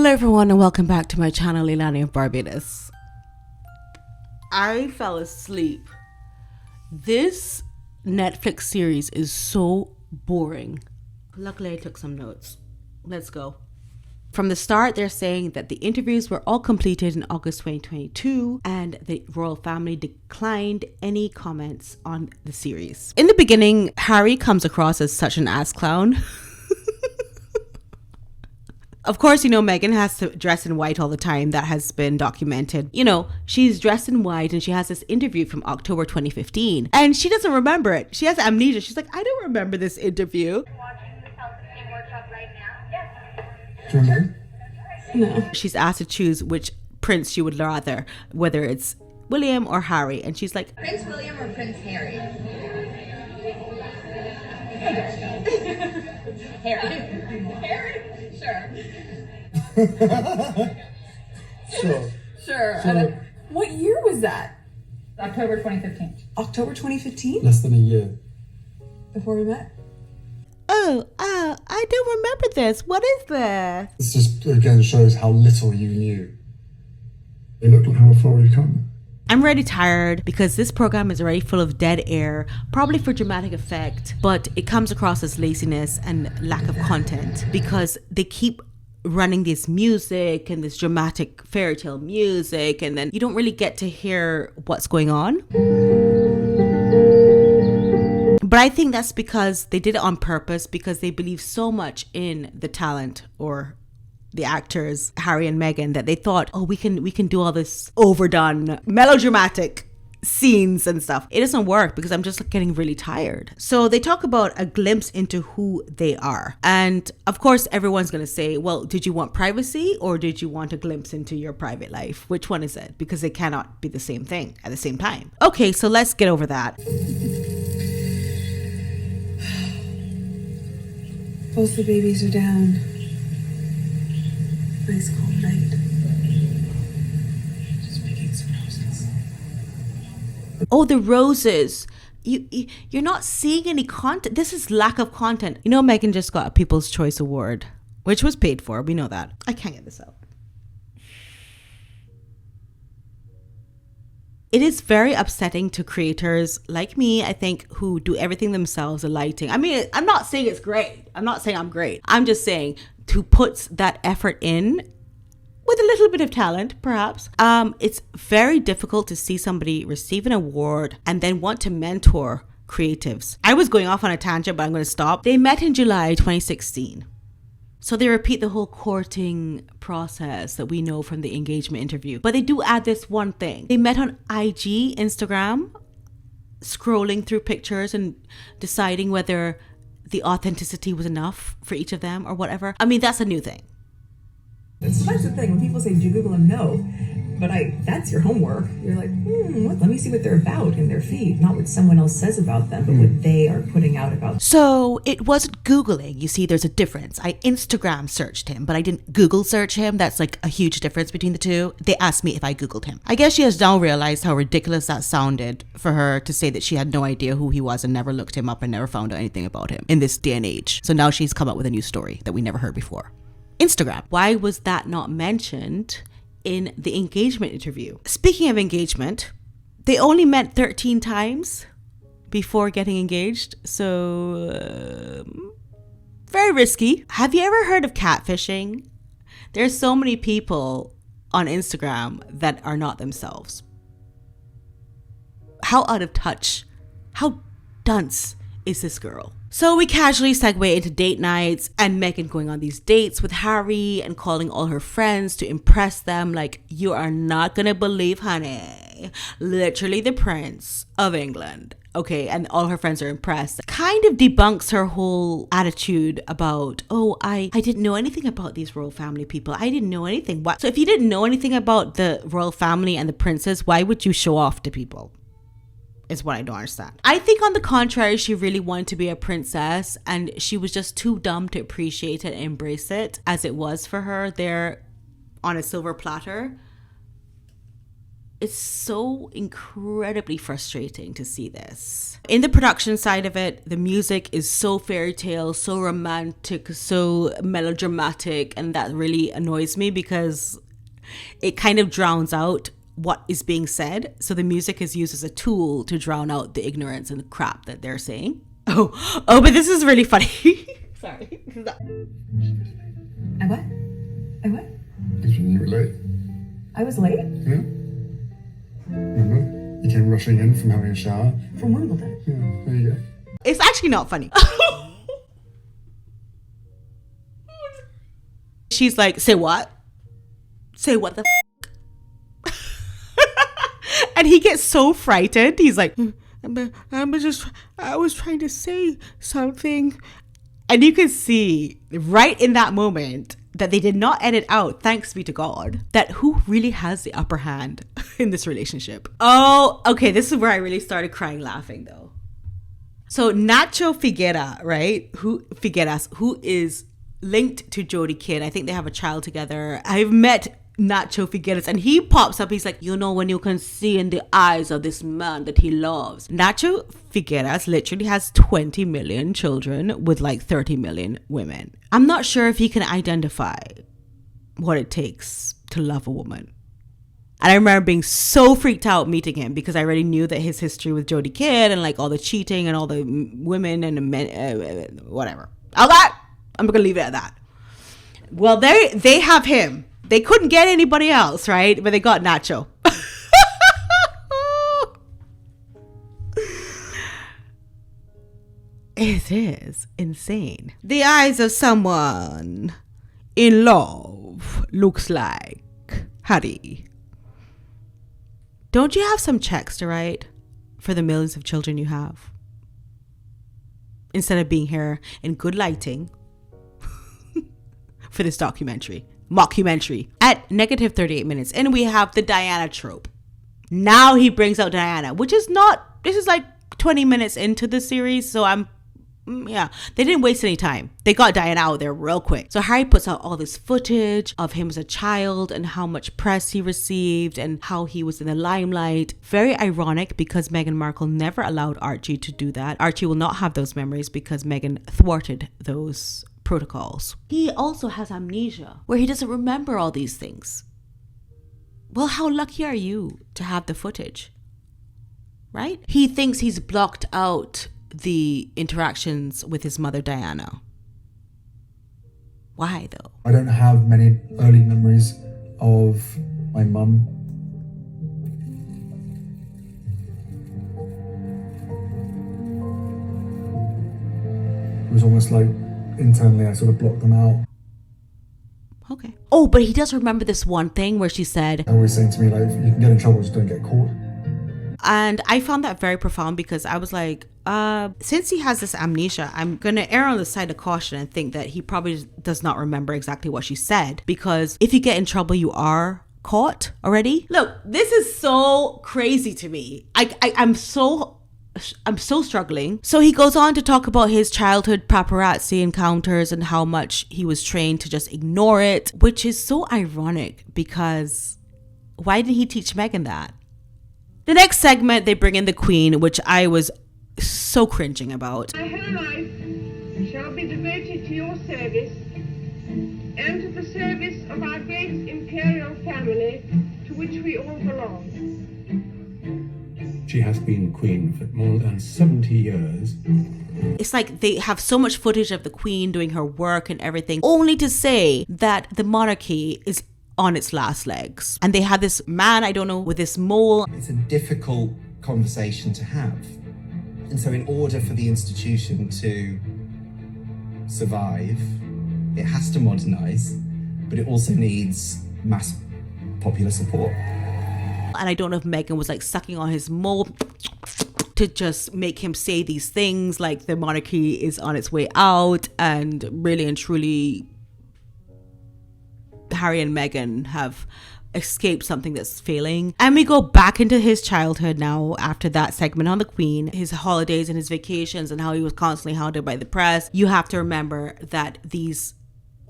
Hello everyone and welcome back to my channel, Leilani of Barbados. I fell asleep. This Netflix series is so boring. Luckily I took some notes. Let's go. From the start, they're saying that the interviews were all completed in August 2022 and the royal family declined any comments on the series. In the beginning, Harry comes across as such an ass clown. Of course, Meghan has to dress in white all the time. That has been documented. She's dressed in white and she has this interview from October 2015 and she doesn't remember it. She has amnesia. She's like, I don't remember this interview. Watching the self-esteem workshop right now? Yes. Do you remember? No. She's asked to choose which prince she would rather, whether it's William or Harry. And she's like, Prince William or Prince Harry? Harry? Sure. What year was that? October 2015. October 2015? Less than a year. Before we met? Oh, I don't remember this. What is this? This just again shows how little you knew. It looked like how far we've come. I'm already tired because this program is already full of dead air, probably for dramatic effect, but it comes across as laziness and lack of content because they keep running this music and this dramatic fairy tale music, and then you don't really get to hear what's going on. But I think that's because they did it on purpose, because they believe so much in the talent or the actors, Harry and Meghan, that they thought, oh, we can do all this overdone melodramatic scenes and stuff. It doesn't work because I'm just getting really tired. So they talk about a glimpse into who they are. And of course, everyone's going to say, well, did you want privacy or did you want a glimpse into your private life? Which one is it? Because they cannot be the same thing at the same time. Okay, so let's get over that. Both the babies are down. Nice calm night. Just picking some roses. Oh, the roses. You're not seeing any content. This is lack of content. Meghan just got a People's Choice Award, which was paid for. We know that. I can't get this out. It is very upsetting to creators like me, I think, who do everything themselves, the lighting. I mean, I'm not saying it's great. I'm not saying I'm great. I'm just saying who puts that effort in with a little bit of talent, perhaps. It's very difficult to see somebody receive an award and then want to mentor creatives. I was going off on a tangent, but I'm going to stop. They met in July 2016. So they repeat the whole courting process that we know from the engagement interview. But they do add this one thing. They met on IG, Instagram, scrolling through pictures and deciding whether the authenticity was enough for each of them or whatever. I mean, that's a new thing. That's the thing. When people say, do you Google them? No. But that's your homework. You're like, let me see what they're about in their feed. Not what someone else says about them, but what they are putting out about them. So it wasn't Googling. You see, there's a difference. I Instagram searched him, but I didn't Google search him. That's like a huge difference between the two. They asked me if I Googled him. I guess she has now realized how ridiculous that sounded for her to say that she had no idea who he was and never looked him up and never found out anything about him in this day and age. So now she's come up with a new story that we never heard before. Instagram. Why was that not mentioned in the engagement interview? Speaking of engagement, they only met 13 times before getting engaged. So, very risky. Have you ever heard of catfishing? There's so many people on Instagram that are not themselves. How out of touch, how dunce is this girl? So we casually segue into date nights and Meghan going on these dates with Harry and calling all her friends to impress them. Like, you are not gonna believe, honey, literally the Prince of England. Okay, and all her friends are impressed. Kind of debunks her whole attitude about, oh, I didn't know anything about these royal family people. I didn't know anything. So if you didn't know anything about the royal family and the princess, why would you show off to people? Is what I don't understand. I think on the contrary, she really wanted to be a princess and she was just too dumb to appreciate it and embrace it as it was for her there on a silver platter. It's so incredibly frustrating to see this. In the production side of it, the music is so fairy tale, so romantic, so melodramatic, and that really annoys me because it kind of drowns out what is being said. So the music is used as a tool to drown out the ignorance and the crap that they're saying. Oh, but this is really funny. Sorry. I what? I what? Because you were late. I was late? Yeah. Remember? You came rushing in from having a shower. From Wimbledon. Yeah, there you go. It's actually not funny. She's like, say what? Say what the and he gets so frightened. He's like, I was trying to say something. And you can see right in that moment that they did not edit out, thanks be to God, that who really has the upper hand in this relationship. Oh, okay, this is where I really started crying laughing though. So Nacho Figueras, who is linked to Jodie Kidd. I think they have a child together. I've met Nacho Figueras and he pops up. He's like, you know, when you can see in the eyes of this man that he loves. Nacho Figueras literally has 20 million children with like 30 million women. I'm not sure if he can identify what it takes to love a woman. And I remember being so freaked out meeting him because I already knew that his history with Jodie Kidd and like all the cheating and all the women and the men, whatever. All that, I'm gonna leave it at that. Well, they have him. They couldn't get anybody else, right? But they got Nacho. It is insane. The eyes of someone in love looks like Harry. Don't you have some checks to write for the millions of children you have? Instead of being here in good lighting for this mockumentary. At negative 38 minutes in, we have the Diana trope. Now he brings out Diana, which is not, this is like 20 minutes into the series. So they didn't waste any time. They got Diana out there real quick. So Harry puts out all this footage of him as a child and how much press he received and how he was in the limelight. Very ironic because Meghan Markle never allowed Archie to do that. Archie will not have those memories because Meghan thwarted those protocols. He also has amnesia where he doesn't remember all these things. Well, how lucky are you to have the footage, right? He thinks he's blocked out the interactions with his mother Diana. Why though? I don't have many early memories of my mum. It was almost like internally I sort of blocked them out. Okay. Oh, but he does remember this one thing where she said, Always saying to me, like, you can get in trouble, just don't get caught. And I found that very profound because I was like, since he has this amnesia, I'm going to err on the side of caution and think that he probably does not remember exactly what she said. Because if you get in trouble, you are caught already. Look, this is so crazy to me. I'm so struggling. So he goes on to talk about his childhood paparazzi encounters and how much he was trained to just ignore it, which is so ironic because why didn't he teach Meghan that? The next segment, they bring in the Queen, which I was so cringing about. My whole life shall be devoted to your service and to the service of our great imperial family to which we all belong. She has been queen for more than 70 years. It's like they have so much footage of the Queen doing her work and everything, only to say that the monarchy is on its last legs. And they had this man, I don't know, with this mole. It's a difficult conversation to have. And so in order for the institution to survive, it has to modernise, but it also needs mass popular support. And I don't know if Meghan was like sucking on his mole to just make him say these things like the monarchy is on its way out, and really and truly Harry and Meghan have escaped something that's failing. And we go back into his childhood now after that segment on the Queen, his holidays and his vacations and how he was constantly hounded by the press. You have to remember that these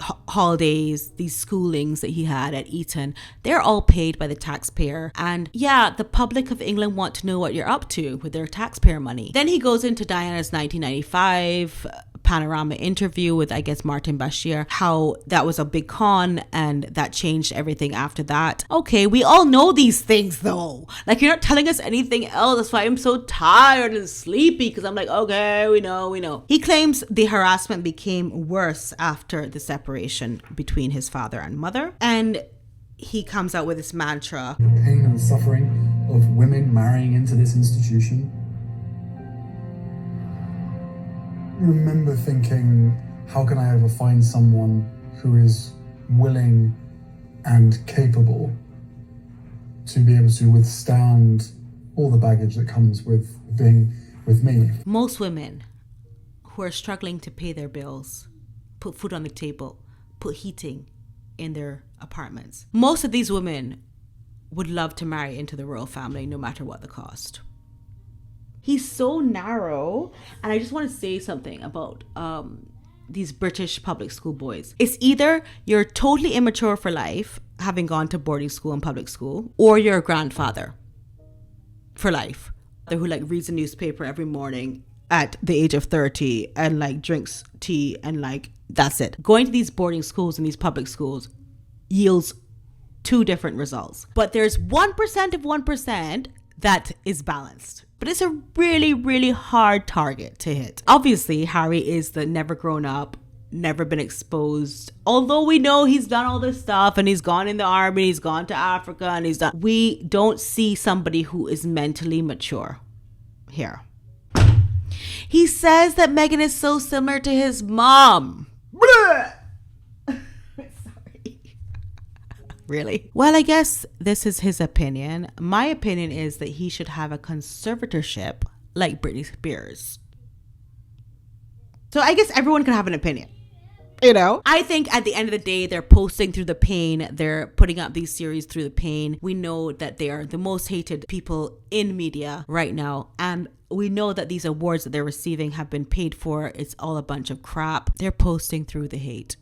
holidays, these schoolings that he had at Eton, they're all paid by the taxpayer. And yeah, the public of England want to know what you're up to with their taxpayer money. Then he goes into Diana's 1995 panorama interview with, I guess, Martin Bashir, how that was a big con and that changed everything after that. Okay, we all know these things though. Like, you're not telling us anything else. That's why I'm so tired and sleepy, because I'm like, okay, we know. He claims the harassment became worse after the separation between his father and mother. And he comes out with this mantra. The pain and suffering of women marrying into this institution. I remember thinking, how can I ever find someone who is willing and capable to be able to withstand all the baggage that comes with being with me? Most women who are struggling to pay their bills, put food on the table, put heating in their apartments. Most of these women would love to marry into the royal family no matter what the cost. He's so narrow. And I just want to say something about these British public school boys. It's either you're totally immature for life, having gone to boarding school and public school, or you're a grandfather for life who like reads a newspaper every morning at the age of 30 and like drinks tea and like that's it. Going to these boarding schools and these public schools yields two different results. But there's 1% of 1% that is balanced. But it's a really, really hard target to hit. Obviously, Harry is the never grown up, never been exposed. Although we know he's done all this stuff and he's gone in the army, he's gone to Africa and he's done. We don't see somebody who is mentally mature here. He says that Meghan is so similar to his mom. Really? Well, I guess this is his opinion. My opinion is that he should have a conservatorship like Britney Spears. So I guess everyone can have an opinion. You know? I think at the end of the day, they're posting through the pain. They're putting out these series through the pain. We know that they are the most hated people in media right now. And we know that these awards that they're receiving have been paid for. It's all a bunch of crap. They're posting through the hate.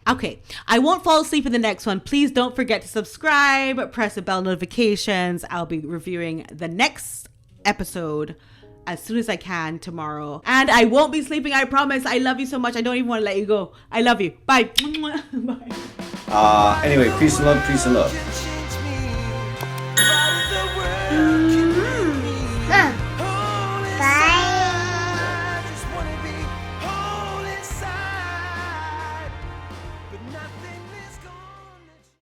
Okay, I won't fall asleep in the next one. Please don't forget to subscribe, press the bell notifications. I'll be reviewing the next episode as soon as I can tomorrow. And I won't be sleeping, I promise. I love you so much. I don't even want to let you go. I love you. Bye. Bye. Anyway, peace and love, peace and love.